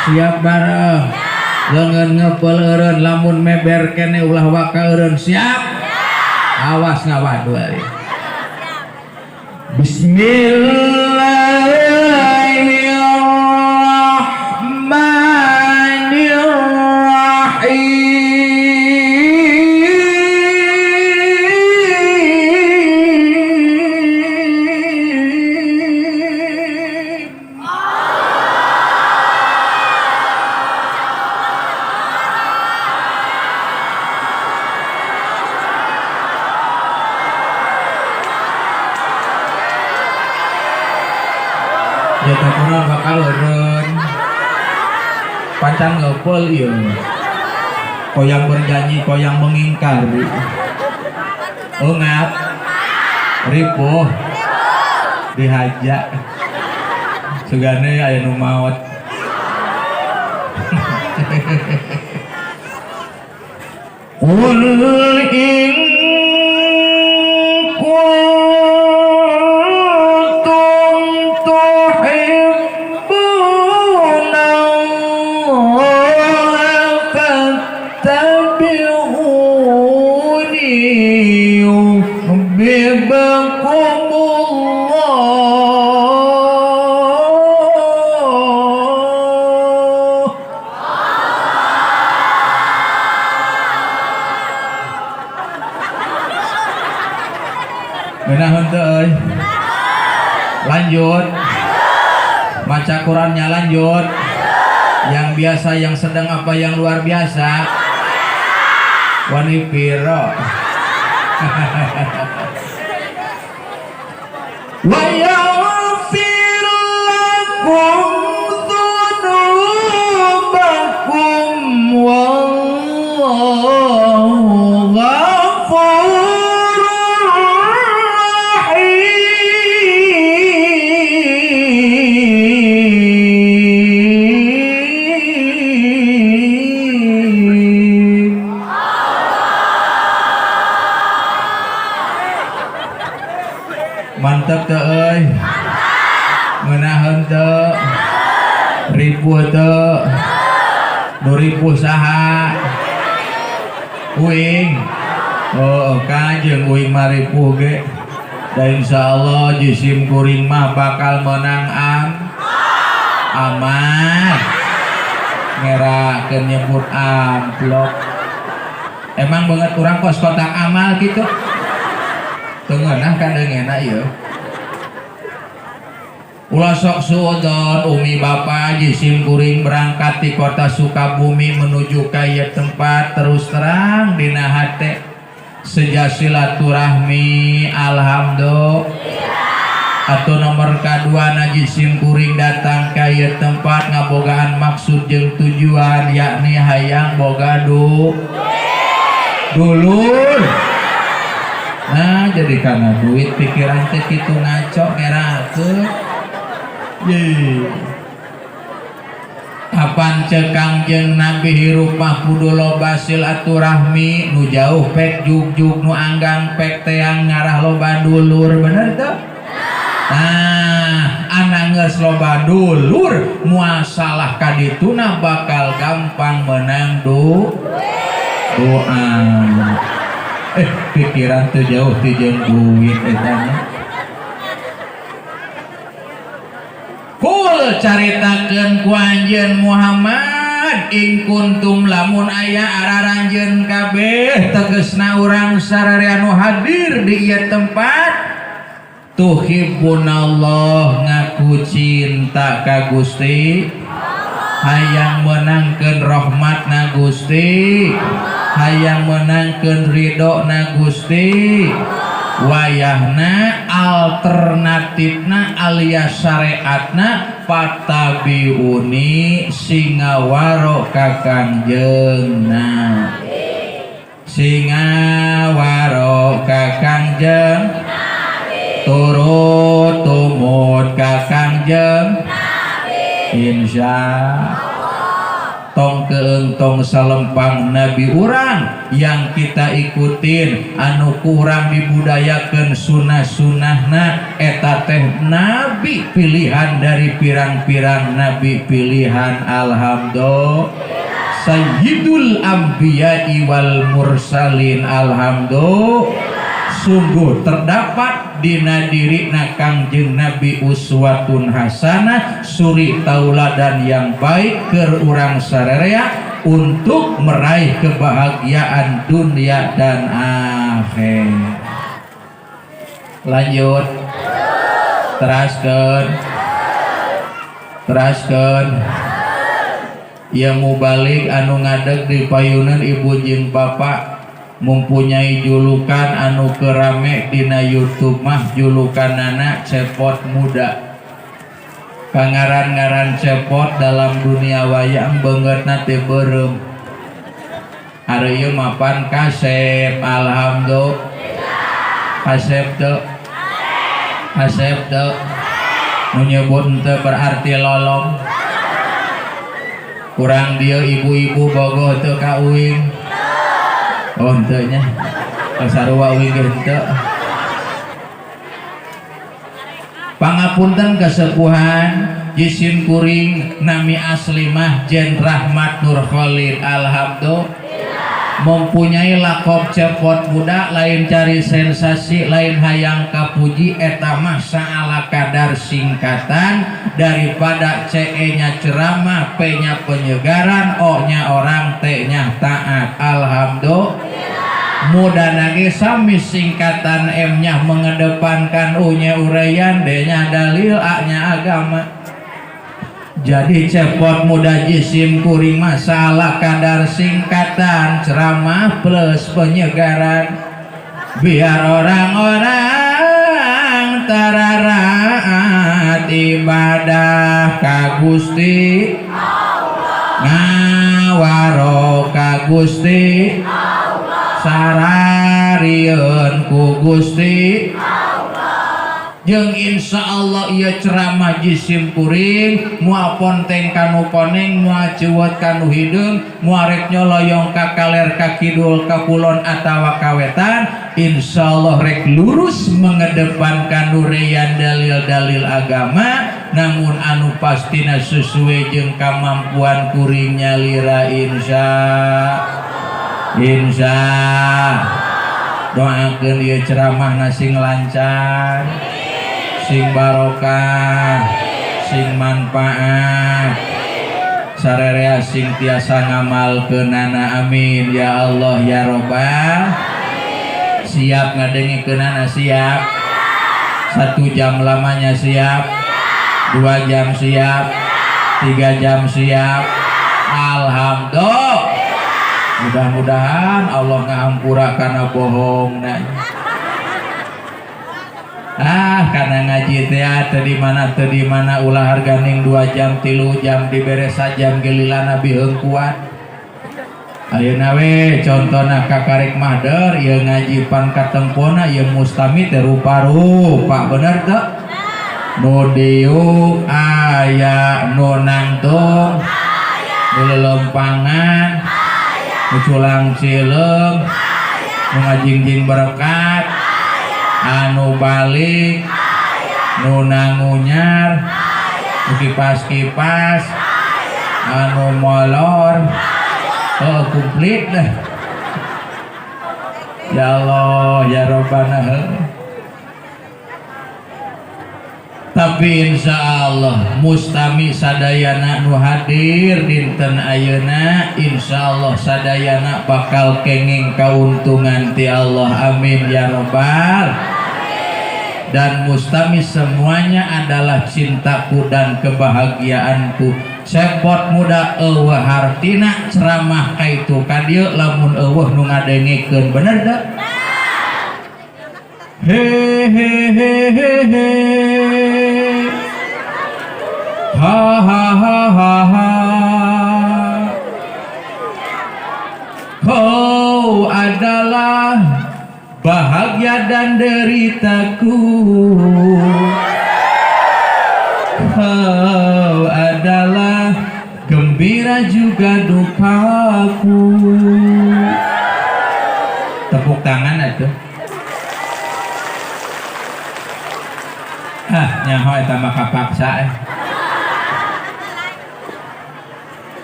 Siap bareng. Leungeun ngeupel eureun lamun meber kene ulah waka eureun siap. Awas ngawadu ari. Jatuh kurang bakal eureun pancan ngeupel ieu koyang berjanji koyang mengingkar eungap ripuh dihaja sugane aya nu maot qul in lanjut baca Qurannya lanjut yang biasa yang sedang apa yang luar biasa wanipiro wa yaghfir lakum dzunubakum wallahu ghafurur mantap teu euy ngeunaheun teu ripuh teu nu ripuh saha uing oh ka jeung uing mah ripuh ge da insyaallah jisim kuring mah bakal menang aman ngerakeun nyebut amplop emang banget urang kos kotak amal gitu tengenah kandengena ieu ulah sok suudon umi bapa jisim kuring berangkat di kota Sukabumi menuju ka ieu tempat terus terang dina hate seja silaturahmi alhamdulillah atau nomor kadua na jisim kuring datang ka ieu tempat ngabogaan maksud jeung tujuan yakni hayang boga dulur. Nah jadi karena duit pikiran teh kitu ngaco ngerakeun ye kapan cekang jeung Nabi hirup mah kudu loba silaturahmi nu jauh pek jugjug nu anggang pek teang ngarah loba dulur bener teu nah anak geus loba dulur muasalah kadituna bakal gampang menang doa pikiran teu jauh teu jeung duit etana kul caritakeun ku anjeun Muhammad in kuntum lamun aya araranjeun kabeh tegasna urang sararea nu hadir di ieu tempat tuhibbunallah ngaku cinta ka Gusti hayang menangkeun rahmatna Gusti hayang menangkeun ridona Gusti wayahna alternatifna alias syariatna patabiuni singawaro ka Kangjengna singawaro ka Kangjeng turut tumut ka Kangjeng insya tong keeng tong salempang nabi urang yang kita ikutin anu kurang dibudayakeun sunah-sunahna eta teh nabi pilihan dari pirang-pirang nabi pilihan. Alhamdulillah sayyidul anbiya'i wal mursalin. Alhamdulillah sungguh terdapat dina dirina Kangjeng Nabi uswatun hasanah, suri tauladan yang baik keur urang sararea untuk meraih kebahagiaan dunia dan akhirat. Lanjut, teraskeun yang mubalik anu ngadeg di payunan ibu jeung bapak mempunyai julukan anu kerame dina YouTube mah julukanana cepot muda. Pangaran-ngaran cepot dalam dunia wayang beungeutna teh beureum. Ari ieu mapan Kasep. Alhamdulillah. Kasep teu nu nyebut teu berarti lolong. Kurang dia ibu-ibu bogoh teu kauing. Oh henteu nya. Kasarua uing henteu. Pangapunten kasepuhan jisim kuring nami asli mah Jen Rahmat Nur Khalid. Alhamdulillah mempunyai lakob cepot muda, lain cari sensasi, lain hayang kapuji, eta mah saala kadar singkatan daripada CE nya ceramah, P nya penyegaran, O nya orang, T nya taat. Alhamdulillah muda nage sami singkatan, M nya mengedepankan, U nya uraian, D nya dalil, A nya agama. Jadi cepot muda jisim kuring masalah kadar singkatan, ceramah plus penyegaran, biar orang-orang tararaat ibadah ka Gusti ngawaro ka Gusti sararieun ku Gusti jeung insya Allah ia ceramah jisim kuring mua ponteng kanu koneng, mua ceuweut kanu hideung, mua rek nyoloyong ka kaler ka kidul ka kulon atawa kawetan, insya Allah rek lurus mengedepankan nureyan dalil-dalil agama, namun anu pastina sesuai jeung kamampuan kuring nyalira insya doakeun ieu ceramah sing lancar, sing barokah, sing manfaat, sarerea sing tiasa ngamalkeunana. Amin ya Allah ya Robbal. Siap ngadengikeunana? Siap. 1 jam lamanya siap, 2 jam siap, 3 jam siap. Alhamdulillah. Mudah-mudahan Allah ngahampura kana bohong karena ngaji teh teu di mana ulah harganing 2 jam 3 jam dibere sajam gelilana biheung kuat. Ayeuna we contona kakarek mahder ieu ngaji pan katempona ieu mustami teh rupa-rupa bener teu? Nu diuk aya, nu nangtung, nu lelempangan, nu culang cileung, nu ngajingjing berkat, anu balik, nu nangunyar, nu kipas-kipas, anu molor, komplit dah. Ya Allah ya Rabbana. Tapi insya Allah mustami sadayana nu hadir dinten ayeuna, insya Allah sadayana bakal kenging kauntungan ti Allah. Amin ya Rabbal. Dan mustami semuanya adalah cintaku dan kebahagiaanku. Cepot muda eueuh hartina ceramah kaitu kadieu lamun eueuh nu ngadengikeun bener teu? He he he he he. Ha ha ha ha ha. Kau adalah bahagia dan deritaku. Kau adalah gembira gembira juga dukaku. Tepuk tangan atuh. Nyaho eta mah kapaksa.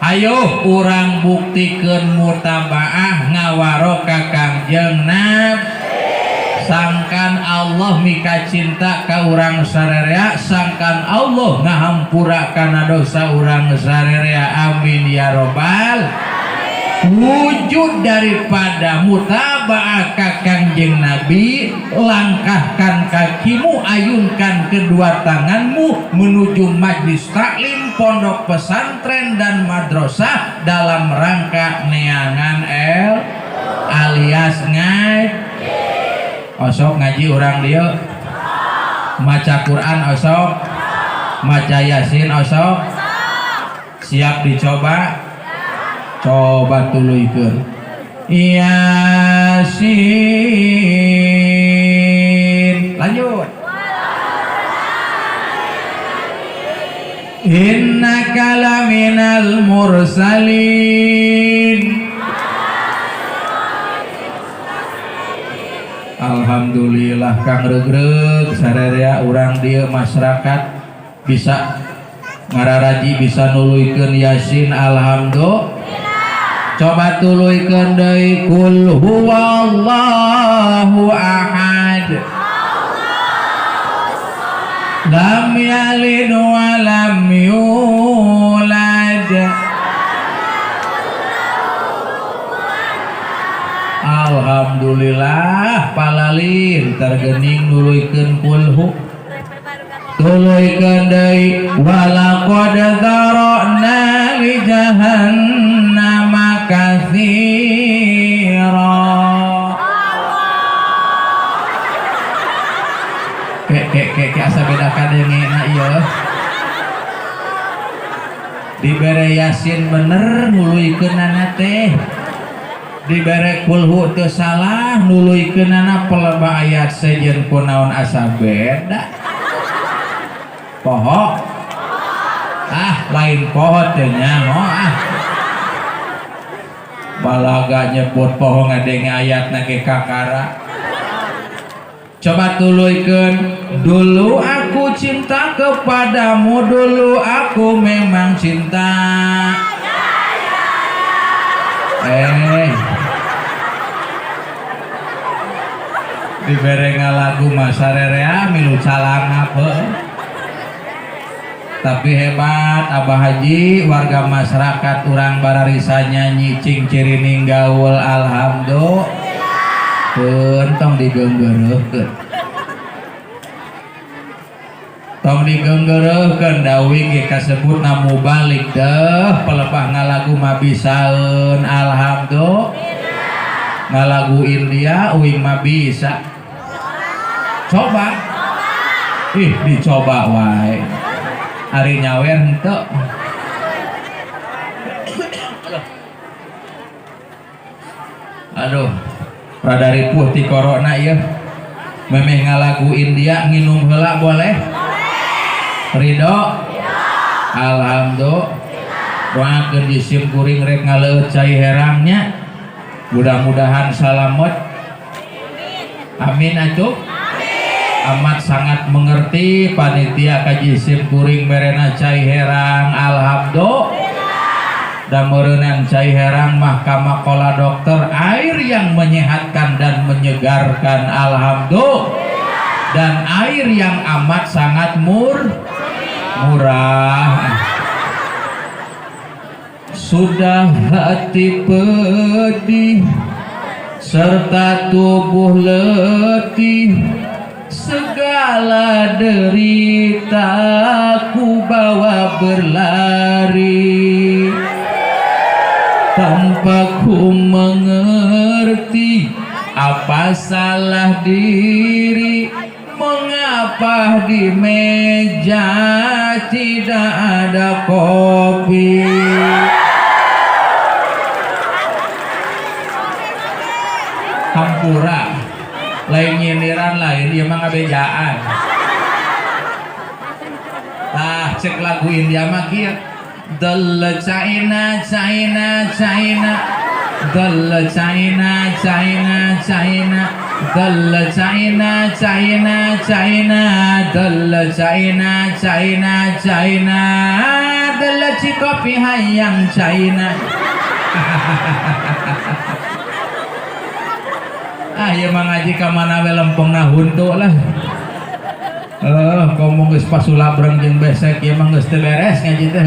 Ayo urang buktikeun mutabaah ngawaro ka Kangjeng Nabi. Sangkan Allah mika cinta ka urang sarerea, sangkan Allah ngahampura kana dosa urang sarerea. Amin ya robbal. Wujud daripada mutabaah ka Kangjeng Nabi, langkahkan kakimu, ayunkan kedua tanganmu menuju majlis taklim, pondok pesantren dan madrasah dalam rangka neangan alias osok ngaji orang dia, maca Quran osok, maca Yasin osok, siap dicoba. Coba tuluikeun Yasin, lanjut. Innaka laminal mursalin. Alhamdulillah Kang regreg sarerea urang dieu masyarakat bisa ngararaji, bisa nuluikeun Yasin. Alhamdulillah. Coba tuluikeun deui kul huwallahu ahad, lam yalid wa lam yulad. Alhamdulillah palalin tergening nuluikeun kulhu. Tuluikeun deui walaqad dzara'na li jahannam katsira. Ke asa bedakan yang enak ieu. Dibere Yasin bener nuluikeunana teh. Dibere kulhu teu salah nuluikeunana peleba ayat sejen kunaon asa beda. Poho lain poho teh nyaho balaga nyebut poho ngadenge ayatna ge kakara. Coba tuluikeun dulu aku cinta kepadamu, dulu aku memang cinta. Dibere ngalagu masarerea milu calanga tapi hebat Abah Haji, warga masyarakat urang bararisa nyanyi cing cirining gaul. Alhamdulillah. Tong digeunggeureukkeun, tong digeunggeureukkeun dawi ge kasebutna mubalik teh pelepah ngalagu mah bisaeun. Alhamdulillah. Ngalagu India uing mah bisa. Coba dicoba wae. Ari nyawer henteu. Aduh, rada ripuh ti corona ieu. Memeh ngalagu India nginum heula boleh? Ridho? Alhamdulillah. Doakeun jisim kuring rek ngaleut cai herangnya. Mudah-mudahan salamet. Amin atuh. Amat sangat mengerti panitia kaji sim kuring merena cai herang. Alhamdulillah. Dan merenang cai herang mahkamah kola dokter, air yang menyehatkan dan menyegarkan. Alhamdulillah. Dan air yang amat sangat murah. Sudah hati pedih serta tubuh letih, segala derita ku bawa berlari, tanpa ku mengerti apa salah diri, mengapa di meja tidak ada kopi. Hampura lain nyindiran lain ieu mah ngabejaan. Tah cek lagu India mah kieu Dalla China China China Dalla China China China Dalla China China China Dalla China China China Dalla Cikopi hayang China. Ya mangaji ka mana we lempengna huntu lah. Komo geus pasulabreng jeung besek ieu mah geus teu beres ngaji teh.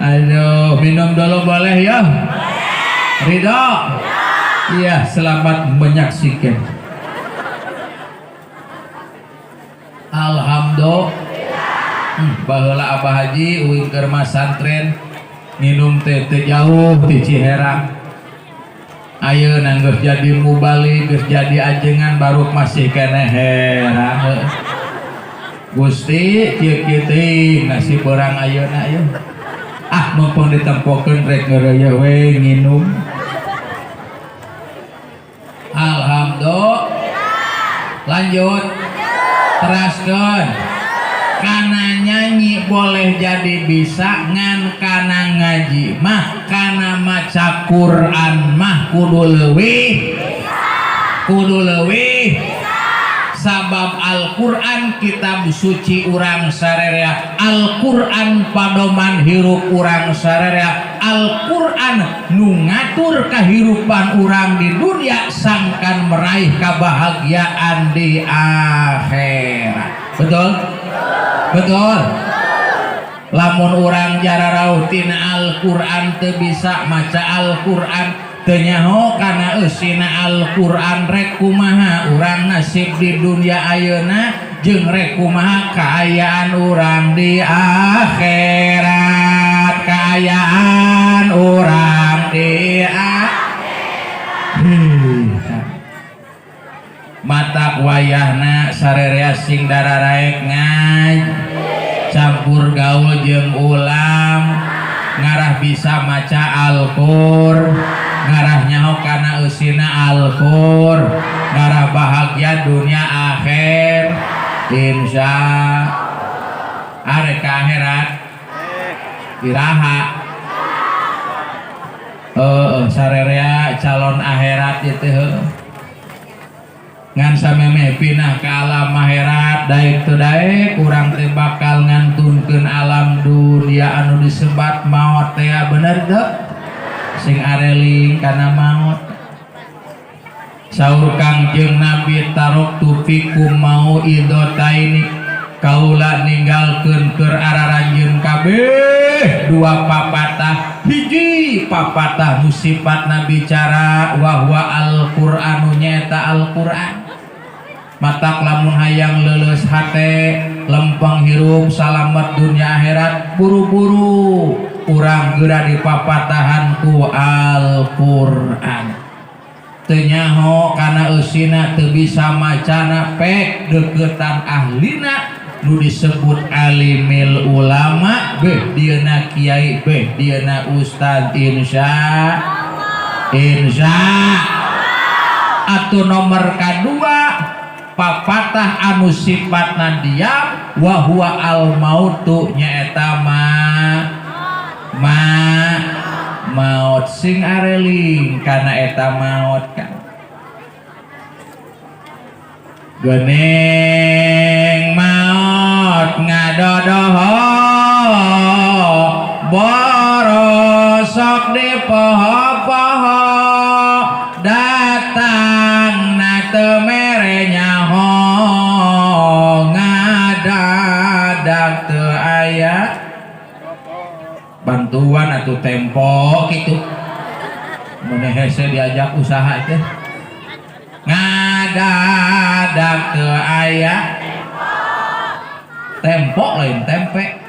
Aduh, minum dulu boleh ya? Ridho? Iya, selamat menyaksikan. Alhamdulillah. Baheula Abah Haji uing keur masantren minum teh teu jauh di Ciherang. Ayeuna geus jadi mubalik, geus jadi ajengan baru masih keneh herang. Gusti kieu-kieu teh nasib urang ayeuna ieu. Mumpung ditempokeun rek ngeureuy we nginum. Alhamdulillah. Lanjut. Teraskeun. Kana nyanyi boleh jadi bisa, ngan kana ngaji mah, kana maca Quran mah kudu leuwih. Kudu leuwih. Sabab Al-Quran kitab suci urang sarerea, Al-Quran padoman hirup urang sarerea, Al-Quran nu ngatur kahirupan urang di dunia sangkan meraih kebahagiaan di akhirat. Betul? Betul? Lamun urang jararau tina Al-Quran teu bisa maca Al-Quran teu nyaho kana eusina Al-Quran rek kumaha urang nasib di dunia ayeuna jeung rek kumaha kaayaan urang di akhirat. Kaayaan urang di akhirat. Matak wayahna sarerea sing dararaek ngaji campur gaul jeung ulam ngarah bisa maca Al-Qur'an, ngarah nyaho kana eusina Al-Qur, ngarah bahagia dunia akhir insya arek ka akhirat iraha sarerea calon akhirat itu ngan sameme pinah ke alam akhirat daek teu daek urang teh bakal ngantunkeun alam dunia anu disebat maot teh bener teu sing areling kana maut. Saur Kangjeng Nabi taroktu fikum mauidataini, kaula ninggalkeun keur araranjeun kabeh dua papatah. Hiji papatah musifat Nabi bicara wahwa Al-Qur'anu nyaeta Al-Qur'an. Matak lamun hayang leuleus hate lempeng hirup salamet dunia akhirat buru-buru urang geura di papatahan ku Al-Qur'an. Teu nyaho kana eusina teu bisa macana pek deukeutan ahlina nu disebut alimil ulama beh dieuna kiai beh dieuna ustad insya atuh nomor kadua papatah anu sifatna diam wa huwa al mautu nyaeta maut sing areling kana eta maut kan geuning maut ngadodoho borosok di poho-poho datang na teu mere nyaho ngadadak teu aya bantuan atau tempo gitu mun hese diajak usaha teh ngadadak teu aya tempo lain tempe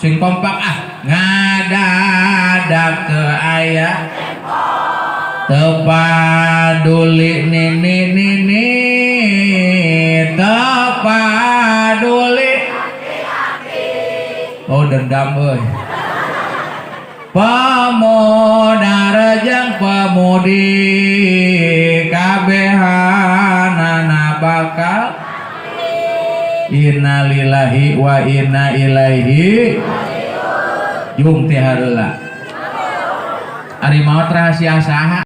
sing kompak ngadadak teu aya teu paduli nini teu paduli dendam euy pamodar jeung pamudi kabehanana bakal innalillahi wa inna ilaihi yung teh hareula ari maot rahasia saha